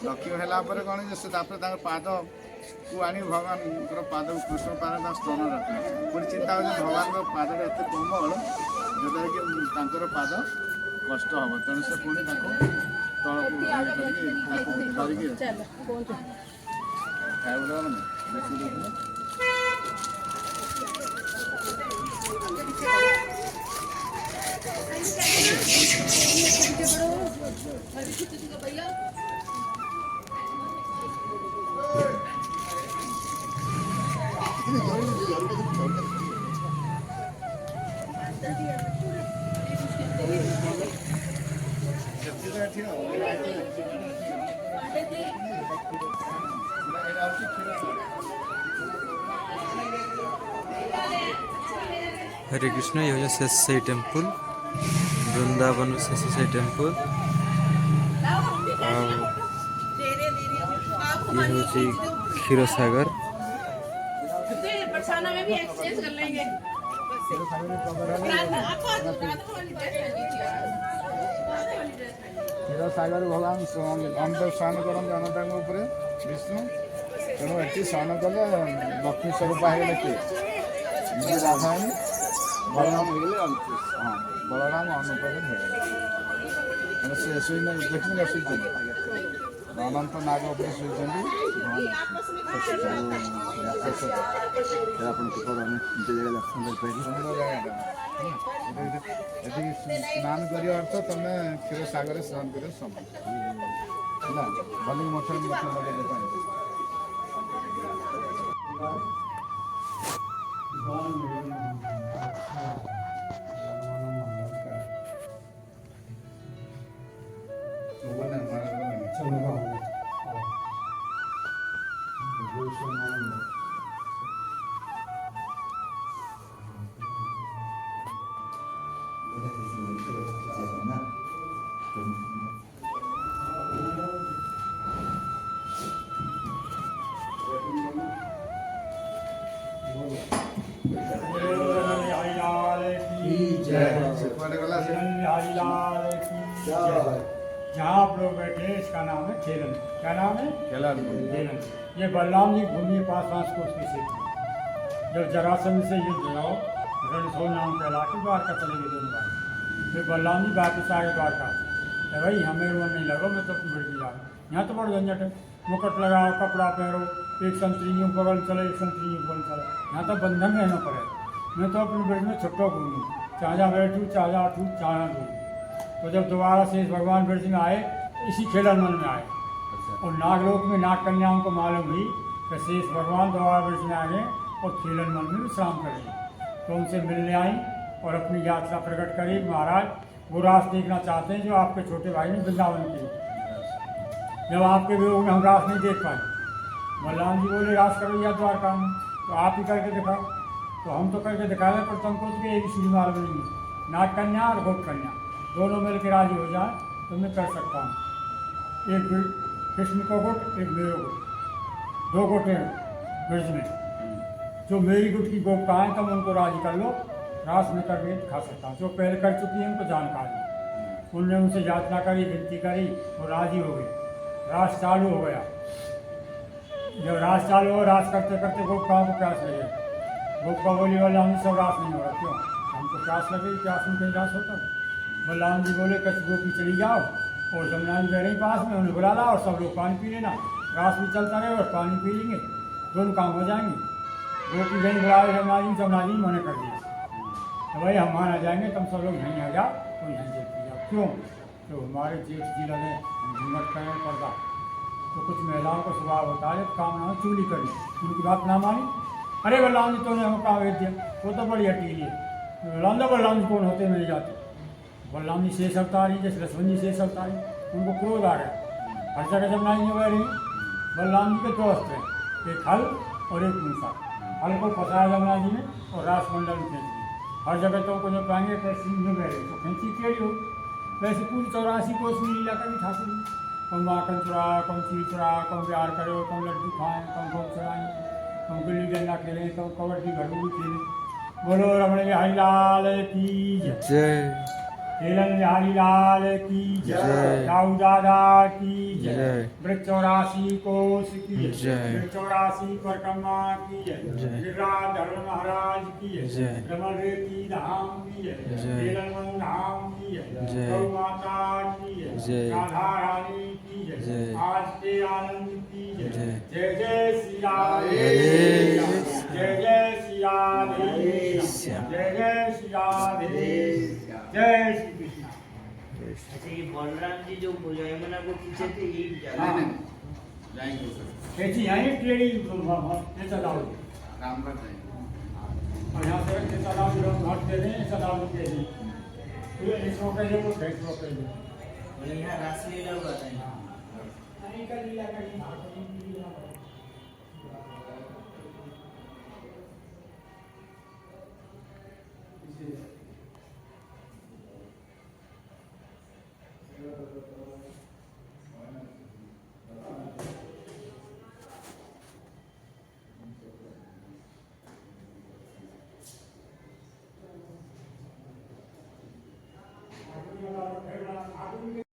लक्ष्मी है कौन से पाद को आनी भगवान पाद कृष्ण पाद स्तन रखिए पुणी चिंता हो भगवान पाद एत कोमल जोटा कि पाद कष्ट हम तेणु से पुणी तल धरिकी खाଇବା हरे कृष्ण ये हो शेषशाही टेम्पल वृंदावन शेषशाही टेम्पल ये हूँ क्षीर सागर क्षीर सागर भगवान अंत स्नान करते अनता विष्णु तेणु ये स्नान कले लक्ष्मी स्वरूप है किए राधाराणी बलराम हो गए हाँ बलराम अनुपम से देखिए शुई अनंत नाग उपर शुई स्नान कर अर्थ तुम क्षीर सागर स्नान कर समय भले मठ मठ लगे जहाँ आप लोग बैठे हैं इसका नाम है खेलन। क्या नाम है? खेलन। ये बलराम जी भूमि पास कोष की सीट जब जरासंध से युद्ध हो रणसोल नाम कहला के द्वारका चले गए दोनों भाई। फिर बलराम जी वापस आए द्वारका तो भाई हमें मन नहीं लगो मैं तो अपनी ब्रिज जा रहा यहाँ तो बड़ा झंझट है मुकुट लगाओ कपड़ा पहनो एक संतरी बगल चले एक संतरी बगल चले यहाँ तो बंधन रहना पड़े। मैं तो अपनी ब्रिज में छुट्टो घूमूँ चाहे बैठूँ चाहे उठूँ चाहे दूँ। तो जब दोबारा शेष भगवान ब्रज में आए इसी खेलन मन में आए और नागलोक में नाग कन्याओं को मालूम हुई कि शेष भगवान दोबारा ब्रज में आए और खेलन मन में विश्राम करेंगे तो उनसे मिलने आई और अपनी यात्रा प्रकट करी। महाराज वो रास देखना चाहते हैं जो आपके छोटे भाई ने वृंदावन की। जब आपके वियोग में हम रास नहीं देख पाए बलराम जी बोले रास करो या द्वारका में तो आप ही करके दिखाओ। तो हम तो करके दिखा रहे पर तुमको तो एक सीढ़ी मालूम नहीं है नाग कन्या और गोप कन्या दोनों मिल के राजी हो जाए तो मैं कर सकता हूँ। एक कृष्ण का गुट एक मेरे गुट दो गुट हैं ब्रज में जो मेरी गुट की गोप कहाँ है तुम उनको राजी कर लो रास में करके खा सकता हूँ। जो पहले कर चुकी है उनको जानकारी उनने उनसे याचना करी विनती करी और राजी हो गई। रास चालू हो गया। जब रास चालू हो रास करते करते गोप कहाँ को प्यास लगे गोप का बोली वाले हम सब रास नहीं हो रहा क्यों हमको प्यास लगे प्यास में कहीं रास होता। बलराम जी बोले कच्छ गोपी चली जाओ और जमुना जी रही पास में उन्हें बुला ला और सब लोग पानी पी लेना रास भी चलता रहे और पानी पी लेंगे दोनों काम हो जाएंगे। गोपी गई बुलाए जमुना जी मने कर दिया तो भाई हम वहाँ आ जाएंगे तुम सब लोग यहीं आ जाओ तो यहीं देख जाओ क्यों तो हमारे जेठ जी लगे घूमट करें पर्दा तो कुछ महिलाओं को स्वभाव होता है काम ना हो चूली करी उनकी बात ना मानी। अरे बलराम जी तो ने हमको कहा भेज दिया वो तो बड़ी हटीली है बलराम जी कौन होते मिल जाते बलराम जी शेष अवतारी जैसे लक्ष्मण जी शेष अवतारी उनको क्रोध आ गया हर जगह जब नाई हो रही बलराम जी के दो अस्त्र हैं एक हल और एक मूसा। हल को फंसाया जमुना जी ने और रासमंडल में खींच दिया हर जगह तो उनको जब पाएंगे कैसे में बह रहे तो खींची टेढ़ी हो वैसे पूरी 84 कोस में लीला करी ठाकुर जी कम माखन चुरा कम चीज चुरा कम प्यार करो कम लड्डू खाएँ कम भोग चुराएँ कम गिल्ली डंडा खेलें कम कबड्डी घड़ू खेलें। बोलो रमण बिहारी लाल की जय। हेलन बिहारी लाल की जय। राहु दादा की जय। वृक्षौरासी कोष की जय। वृक्षौरासी परकम्मा की जय। गिरिराज धर्म महाराज की जय। रमण रेती धाम की जय। हेलन धाम की जय। गौ माता की जय। राधा रानी की जय। आज के आनंद की जय। जय जय श्री राधे हरे जय जय श्री राधे श्याम। जय जय श्री राधे जय श्री कृष्ण। अच्छा ये बलराम जी जो यमुना को पीछे थे ये हाँ। जाएंगे उधर। कैसी है ट्रेनिंग ऐसा दाव काम कर जाएंगे। और यहाँ से ऐसा दाव घाट दे दें ऐसा दाव दे दें फिर इसको कहिए वो भेज को कहिए और यहाँ रासलीला हुआ था आदमी